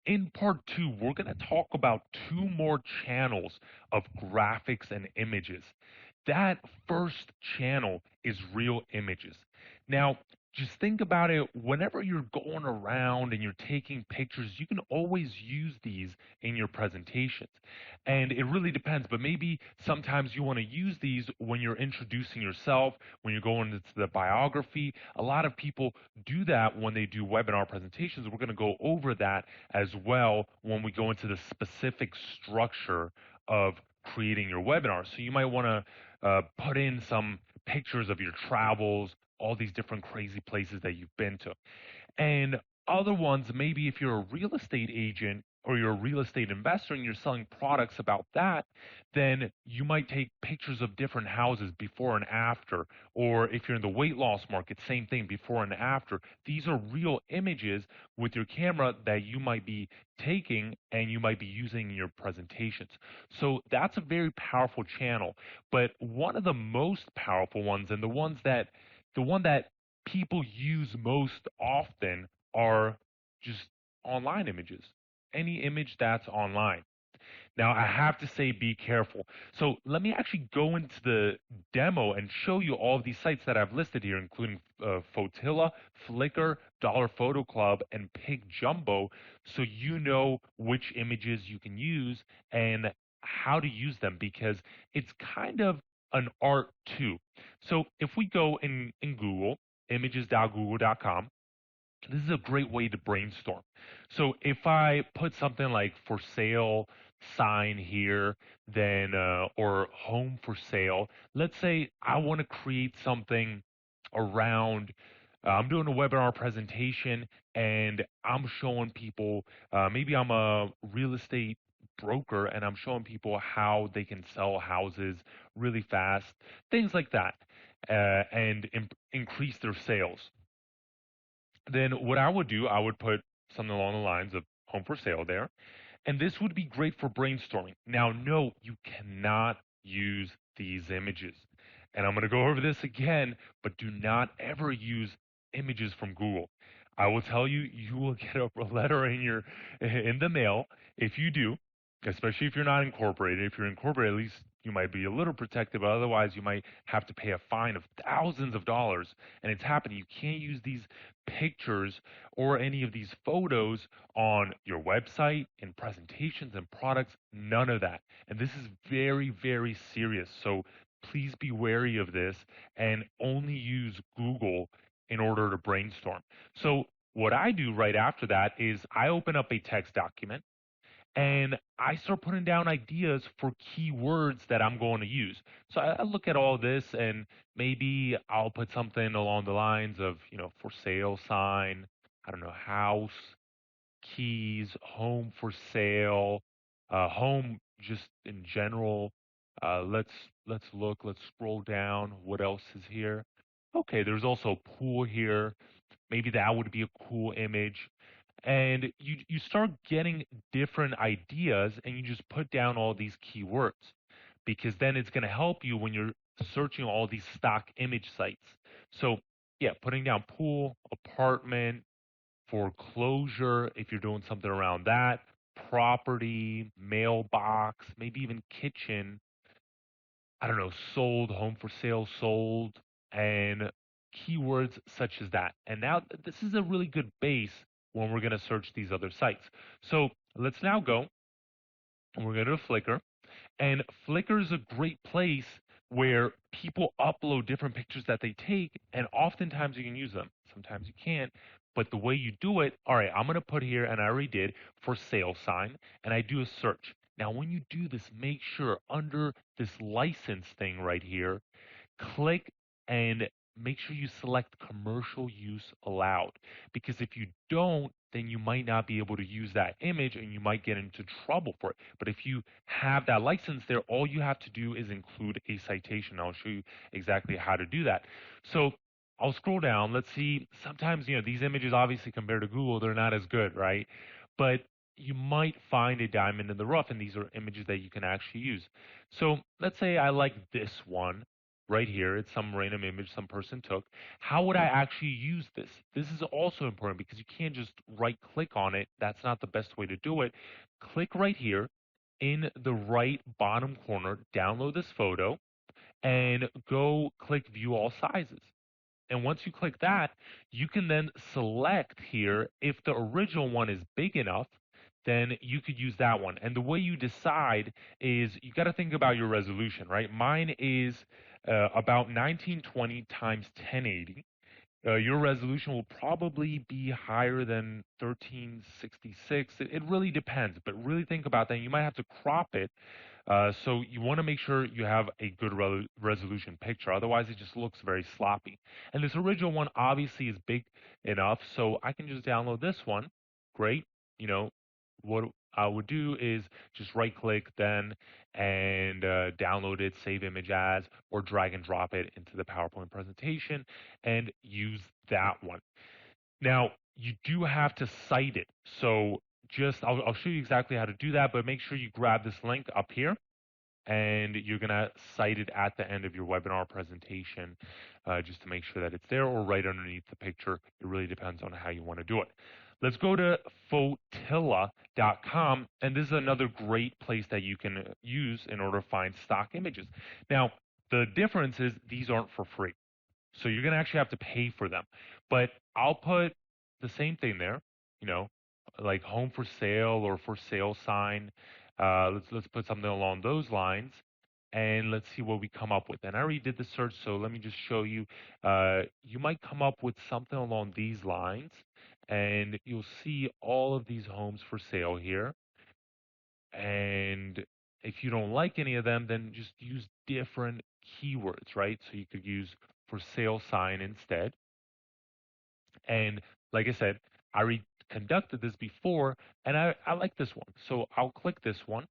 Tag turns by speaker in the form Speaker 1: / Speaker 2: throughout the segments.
Speaker 1: In part two, we're going to talk about two more channels of graphics and images. That first channel is real images. Now, just think about it whenever you're going around and you're taking pictures, you can always use these in your presentations. And it really depends, but maybe sometimes you want to use these when you're introducing yourself, when you're going into the biography. A lot of people do that when they do webinar presentations. We're going to go over that as well when we go into the specific structure of creating your webinar. So you might want to put in some pictures of your travels, all these different crazy places that you've been to. And other ones, maybe if you're a real estate agent or you're a real estate investor and you're selling products about that, then you might take pictures of different houses before and after. Or if you're in the weight loss market, same thing, before and after. These are real images with your camera that you might be taking and you might be using in your presentations. So that's a very powerful channel. But one of the most powerful ones, and the one that people use most often are just online images. Any image that's online. Now, I have to say, be careful. So, let me actually go into the demo and show you all of these sites that I've listed here, including Photilla, Flickr, Dollar Photo Club, and Pig Jumbo, so you know which images you can use and how to use them because it's kind of an art too. So, if we go in Google, images.google.com, this is a great way to brainstorm. So if I put something like for sale sign here, then or home for sale, let's say I want to create something around. I'm doing a webinar presentation and I'm showing people. Maybe I'm a real estate broker and I'm showing people how they can sell houses really fast, things like that, and increase their sales. Then what I would do, I would put something along the lines of home for sale there. And this would be great for brainstorming. Now, no, you cannot use these images. And I'm going to go over this again, but do not ever use images from Google. I will tell you, you will get a letter in the mail if you do, especially if you're not incorporated. If you're incorporated, at least you might be a little protected, but otherwise you might have to pay a fine of thousands of dollars. And it's happening. You can't use these pictures or any of these photos on your website, in presentations and products, none of that. And this is very, very serious. So please be wary of this and only use Google in order to brainstorm. So what I do right after that is I open up a text document and I start putting down ideas for keywords that I'm going to use. So I look at all this and maybe I'll put something along the lines of, for sale sign, I don't know, house, keys, home for sale, home just in general. Let's look, let's scroll down. What else is here? Okay, there's also a pool here. Maybe that would be a cool image. And you start getting different ideas and you just put down all these keywords because then it's going to help you when you're searching all these stock image sites. So, yeah, putting down pool, apartment, foreclosure, if you're doing something around that, property, mailbox, maybe even kitchen, I don't know, sold, home for sale, sold, and keywords such as that. And now this is a really good base when we're going to search these other sites. So let's now go and we're going to Flickr. And Flickr is a great place where people upload different pictures that they take, and oftentimes you can use them. Sometimes you can't. But the way you do it, all right, I'm going to put here, and I already did, for sale sign, and I do a search. Now, when you do this, make sure under this license thing right here, click and make sure you select commercial use allowed. Because if you don't, then you might not be able to use that image and you might get into trouble for it. But if you have that license there, all you have to do is include a citation. I'll show you exactly how to do that. So I'll scroll down. Let's see. Sometimes, these images obviously compared to Google, they're not as good, right? But you might find a diamond in the rough, and these are images that you can actually use. So let's say I like this one. right here. It's some random image some person took. How would I actually use this? This is also important because you can't just right click on it. That's not the best way to do it. Click right here in the right bottom corner, download this photo, and go click view all sizes. And once you click that, you can then select here if the original one is big enough, then you could use that one. And the way you decide is you got to think about your resolution, right? Mine is about 1920 times 1080. Your resolution will probably be higher than 1366. It really depends, but really think about that. You might have to crop it, so you want to make sure you have a good resolution picture. Otherwise, it just looks very sloppy. And this original one obviously is big enough, so I can just download this one. Great. You know, what I would do is just right click then and download it, save image as, or drag and drop it into the PowerPoint presentation and use that one. Now, you do have to cite it. So I'll show you exactly how to do that, but make sure you grab this link up here and you're going to cite it at the end of your webinar presentation just to make sure that it's there or right underneath the picture. It really depends on how you want to do it. Let's go to Photilla.com, and this is another great place that you can use in order to find stock images. Now, the difference is these aren't for free. So you're going to actually have to pay for them. But I'll put the same thing there, you know, like home for sale or for sale sign. Let's put something along those lines, and let's see what we come up with. And I already did the search, so let me just show you. You might come up with something along these lines, and you'll see all of these homes for sale here. And if you don't like any of them, then just use different keywords, right? So you could use for sale sign instead. And like I said, I conducted this before and I like this one. So I'll click this one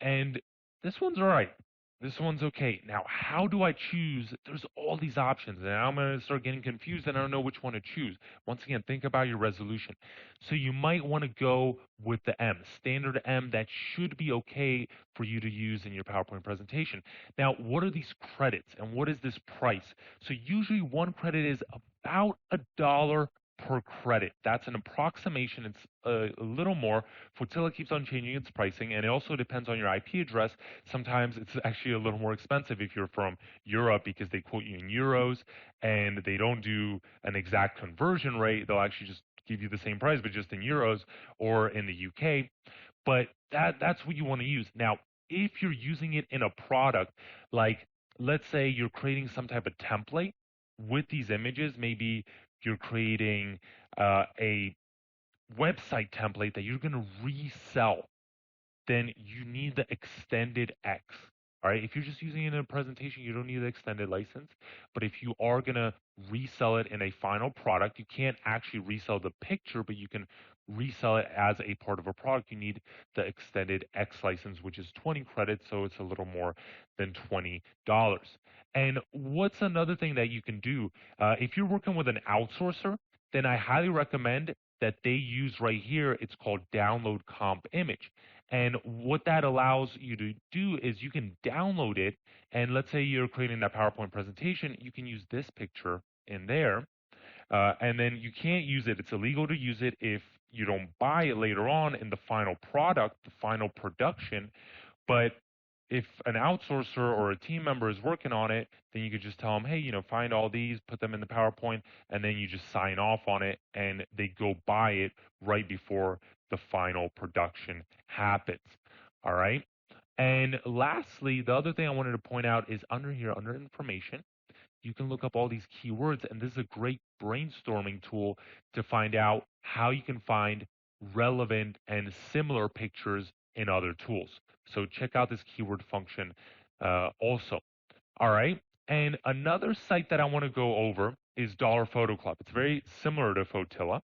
Speaker 1: and this one's all right. This one's okay. Now, how do I choose? There's all these options, and I'm going to start getting confused and I don't know which one to choose. Once again, think about your resolution. So you might want to go with the M, standard M, that should be okay for you to use in your PowerPoint presentation. Now, what are these credits and what is this price? So usually one credit is about $1 per credit. That's an approximation. It's a little more. Fortilla keeps on changing its pricing, and it also depends on your IP address. Sometimes it's actually a little more expensive if you're from Europe because they quote you in euros and they don't do an exact conversion rate. They'll actually just give you the same price, but just in euros, or in the UK. But that's what you want to use. Now, if you're using it in a product, like let's say you're creating some type of template with these images, maybe you're creating a website template that you're going to resell, then you need the extended X. All right. If you're just using it in a presentation, you don't need the extended license. But if you are going to resell it in a final product, you can't actually resell the picture, but you can resell it as a part of a product. You need the extended X license, which is 20 credits. So it's a little more than $20. And what's another thing that you can do? If you're working with an outsourcer, then I highly recommend that they use right here. It's called download comp image. And what that allows you to do is you can download it. And let's say you're creating that PowerPoint presentation, you can use this picture in there. And then you can't use it. It's illegal to use it if you don't buy it later on in the final product, the final production. But if an outsourcer or a team member is working on it, then you could just tell them, hey, find all these, put them in the PowerPoint, and then you just sign off on it, and they go buy it right before the final production happens. All right. And lastly, the other thing I wanted to point out is under here, under information, you can look up all these keywords, and this is a great brainstorming tool to find out how you can find relevant and similar pictures in other tools. So check out this keyword function also. All right. And another site that I want to go over is Dollar Photo Club. It's very similar to Photilla.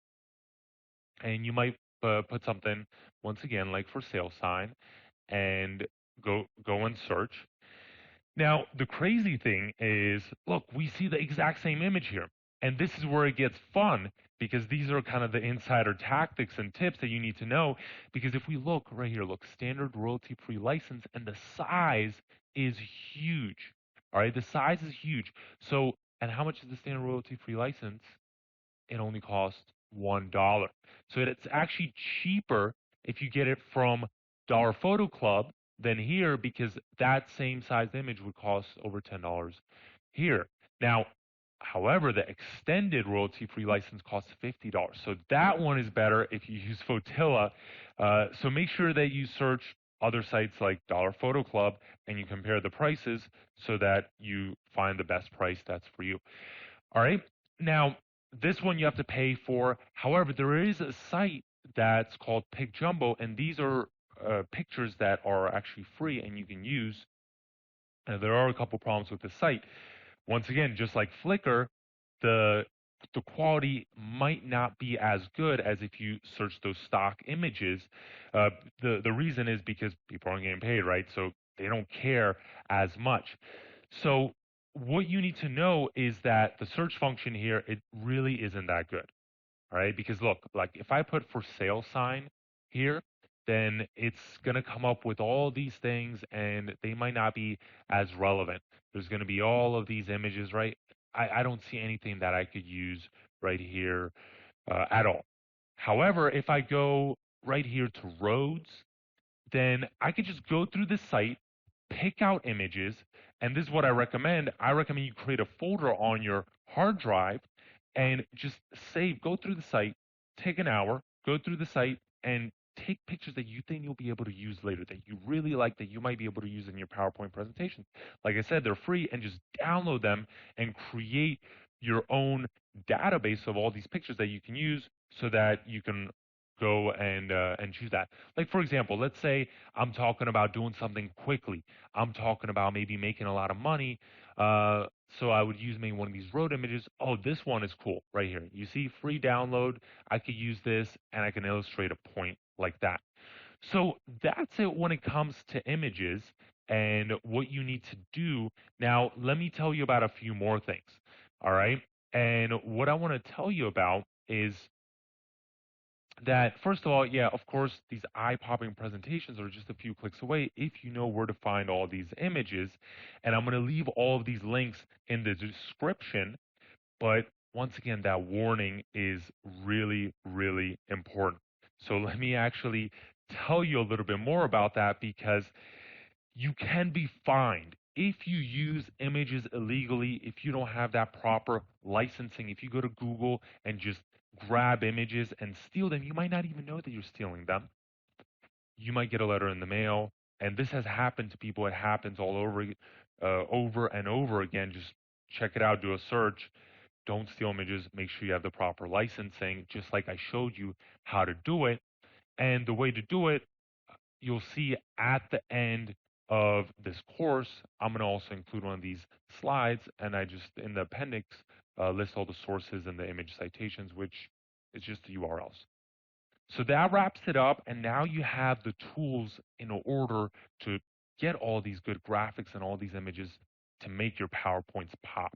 Speaker 1: And you might put something, once again, like for sale sign, and go and search. Now, the crazy thing is, look, we see the exact same image here. And this is where it gets fun because these are kind of the insider tactics and tips that you need to know. Because if we look right here, look, standard royalty free license, and the size is huge. All right, the size is huge. So, and how much is the standard royalty-free license? It only costs $1. So it's actually cheaper if you get it from Dollar Photo Club than here because that same sized image would cost over $10 here. Now, however, the extended royalty-free license costs $50. So that one is better if you use Fotilla. So make sure that you search other sites like Dollar Photo Club and you compare the prices so that you find the best price that's for you. All right. Now, this one you have to pay for. However, there is a site that's called Pic Jumbo, and these are pictures that are actually free and you can use. And there are a couple problems with the site. Once again, just like Flickr, the the quality might not be as good as if you search those stock images. The reason is because people aren't getting paid, right? So they don't care as much. So what you need to know is that the search function here, it really isn't that good. All right, because look, like if I put for sale sign here, then it's gonna come up with all these things and they might not be as relevant. There's gonna be all of these images, right? I don't see anything that I could use right here at all. However, if I go right here to roads, then I could just go through the site, pick out images, and this is what I recommend. I recommend you create a folder on your hard drive and just save, go through the site, take an hour, go through the site, and take pictures that you think you'll be able to use later, that you really like, that you might be able to use in your PowerPoint presentation. Like I said, they're free, and just download them and create your own database of all these pictures that you can use so that you can go and choose that. Like for example, let's say I'm talking about doing something quickly. I'm talking about maybe making a lot of money. So I would use maybe one of these road images. Oh, this one is cool right here. You see, free download. I could use this and I can illustrate a point like that. So that's it when it comes to images and what you need to do. Now, let me tell you about a few more things. All right. And what I want to tell you about is that first of all, yeah, of course, these eye-popping presentations are just a few clicks away if you know where to find all these images. And I'm going to leave all of these links in the description. But once again, that warning is really, really important. So let me actually tell you a little bit more about that because you can be fined if you use images illegally, if you don't have that proper licensing. If you go to Google and just grab images and steal them, you might not even know that you're stealing them. You might get a letter in the mail, and this has happened to people. It happens all over and over again. Just check it out, do a search. Don't steal images. Make sure you have the proper licensing, just like I showed you how to do it. And the way to do it, you'll see at the end of this course. I'm going to also include one of these slides, and I just in the appendix list all the sources and the image citations, which is just the URLs. So that wraps it up, and now you have the tools in order to get all these good graphics and all these images to make your PowerPoints pop.